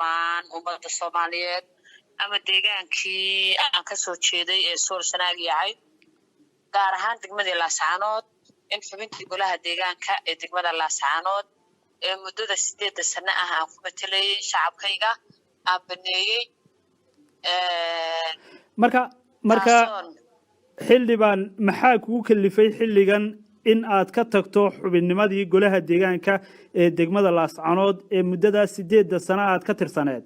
dhammaan ummadda Soomaaliyeed ama deegaankii aan ka soo jeeday ee Sool Sanaag yahay gaar ahaan degmada Laascaanood in xubintii golaha deegaanka ee degmada Laascaanood ee muddada 8 sano ah aan ku metelay shacabkayga aan baneeyay marka xildhibaan maxaa kugu kalifay xilligan in aad ka tagto xubinnimadii golaha deegaanka ee degmada Laascaanood ee muddada 8 sano aad ka tirsaneed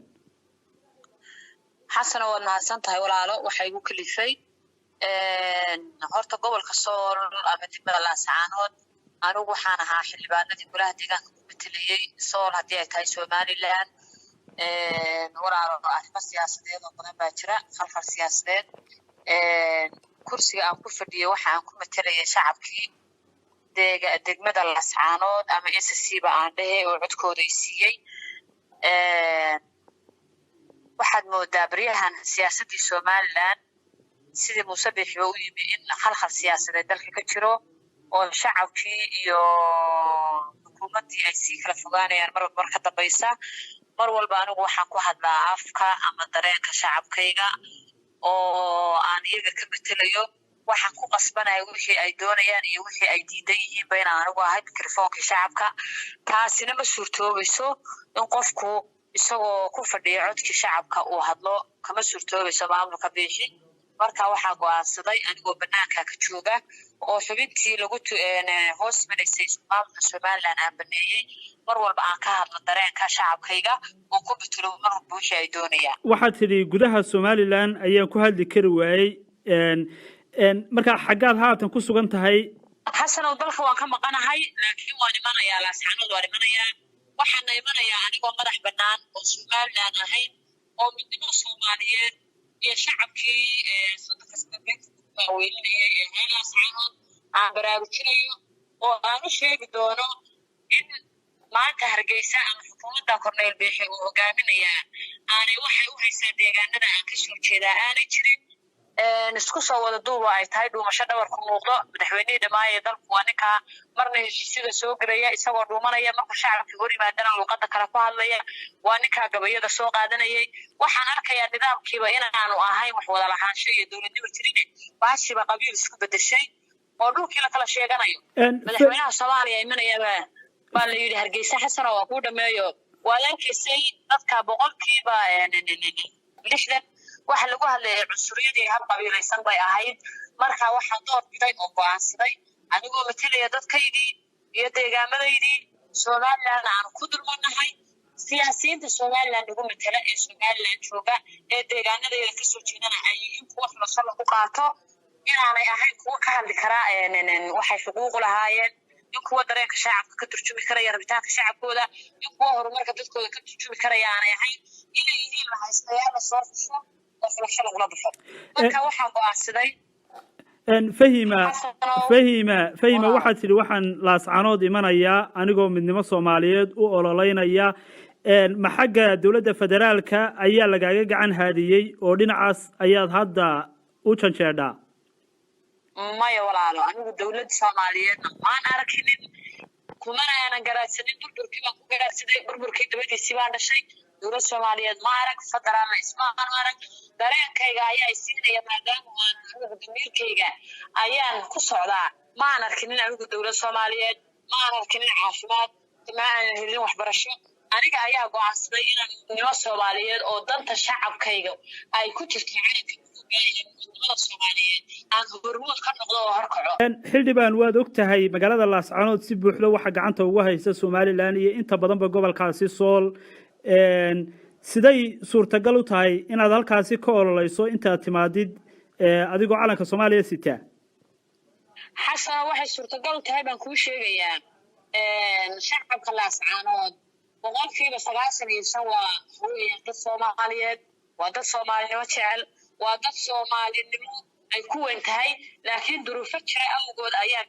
xasan oo mahadsan tahay walaalo waxay igu kalifay horta gobolka Sool ama degmada Laascaanood anigu waxaan ahaa xildhibaanadii golaha deegaanka ku metelayay Sool haddii ay tahay Somaliland walaalo arrimo siyaasadeed oo badan baa jira khalkhal siyaasadeed kursiga aan ku fadhiyo waxa aan ku metelayay shacabkii degmada Laascaanood ama SSC ba aan dhahay oo codkooda ay siiyay waxaad moodaa baryahan siyaasadii Somaliland sidii Muuse Biixi u yimi in khalkhal siyaasadeed dalka ka jiro oo shacabkii iyo xukuumadii ay si kala fogaanayaan mar ka dambaysa mar walba anigu waxaan ku hadlaa afka ama dareenka shacabkayga oo aan iyaga ka metelayo waxaan ku qasbanahay wixii ay doonayaan iyo wixii ay diidan yihiin bayna anigu ahay mikrofoonka shacabka taasina ma suurtoobayso in qofku isagoo ku fadhiyo codkii shacabka uu hadlo kama suurtoobayso maamulka Biixi marka waxaan go'aansaday anigoo banaanka ka jooga oo xubintii lagu hoos maraysay maamulka Somaliland aan baneeyay mar walba aan ka hadlo dareenka shacabkayga oo ku bitiro mar walba wixii ay doonayaan waxaad tidhi gudaha Somaliland ayaan ku hadli kari waayay marka xaggaad haatan ku sugan tahay xasan oo dalka waan ka maqanahay laakiin waan imanayaa Laascaanood waan imanayaa waxaan imanayaa anigoo madax bannaan oo Somaliland ahayn oo midnimo Soomaaliyeed iyo shacabkii saddex sano weynayay ee Laascaanood aan baraarujinayo oo aan u sheegi doono in maanta Hargeysa ama xukuumadda Korneyl Biixi uu hogaaminaya aanay waxay u haysaa deegaanada aan ka soo jeedaa aanay jirin isku soo wada duuba ay tahay dhuumasho dhabar ku muuqdo madaxweynihii dhammaayay dalku waa ninka marna heshiisyada soo galaya isagoo dhuumanaya marka shacabkii hor yimaadana luqadda kale ku hadlaya waa ninka gabayada soo qaadanayay waxaan arkayaa nidaamkiiba inaanu ahayn wax wada lahaansho iyo dowladnimo jirin baashiba qabiil isku bedeshay oo dhulkii la kala sheeganayo madaxweynaha Soomaaliya imanayaba baa la yidhi Hargeysa xasan oo ku dhameeyo waa arkaysay dadka boqolkiiba 60 waxa lagu hadlayay cunsuriyadii hal qabiilaysan bay ahayd marka waxa door biday oo go'aansaday anigoo metelaya dadkaydii iyo deegaamadaydii Somaliland aan ku dulmanahay siyaasiyiinta Somaliland ugu metela ee Somaliland jooga ee deegaanadeeda ka soo jeedana ay yihiin kuwa mas'uul ku qaato inaanay ahayn kuwa ka hadli kara waxay xuquuq lahaayeen in kuwa dareenka shacabka ka turjumi karaya rabitaanka shacabkooda in kuwa horumarka dadkooda ka turjumi karaya aanay ahayn inay yihiin la haystayaal soo fusho marka waxaan go'aansaday fahima waxaad tidhi waxaan Laascaanood imanayaa anigoo midnimo Soomaaliyeed u ololeynaya ma xagga dowladda federaalka ayaa lagaaga gacan haadiyey oo dhinacaas ayaad hadda u janjeedhaa maya walaalo anigu dowladda Soomaaliyeed maan arkinin kumana aanan garaadsanin burburkii baan ku garaadsaday burburkii dabadiisii baan dhashay dowladda Soomaaliyeed ma arag federal ismaan arag dareenkayga ayaa siinaya maadaama aan anigu damiirkayga ayaan ku socdaa ma aan arkinin anigu dowladda Soomaaliyeed ma aan arkinin caafimaad ma aan helin waxbarasho aniga ayaa go'aansaday inaan midnimo Soomaaliyeed oo danta shacabkayga ay ku jirto calanka xildhibaan waad og tahay magaalada Laascaanood si buuxda waxa gacanta ugu haysa Somaliland iyo inta badanba gobolkaasi Sool siday suurtagal u tahay inaad halkaasi ka ololeyso intaad timaadid adigoo calanka Soomaaliya sita xasan waxay suurtagal tahay baan ku sheegayaa shacabka Laascaanood boqolkiiba 90 waa hooyada dad Soomaaliyeed waa dad Soomaaliyeed jecel waa dad Soomaalinimo ay ku weyn tahay laakiin duruufo jira awgood ayaa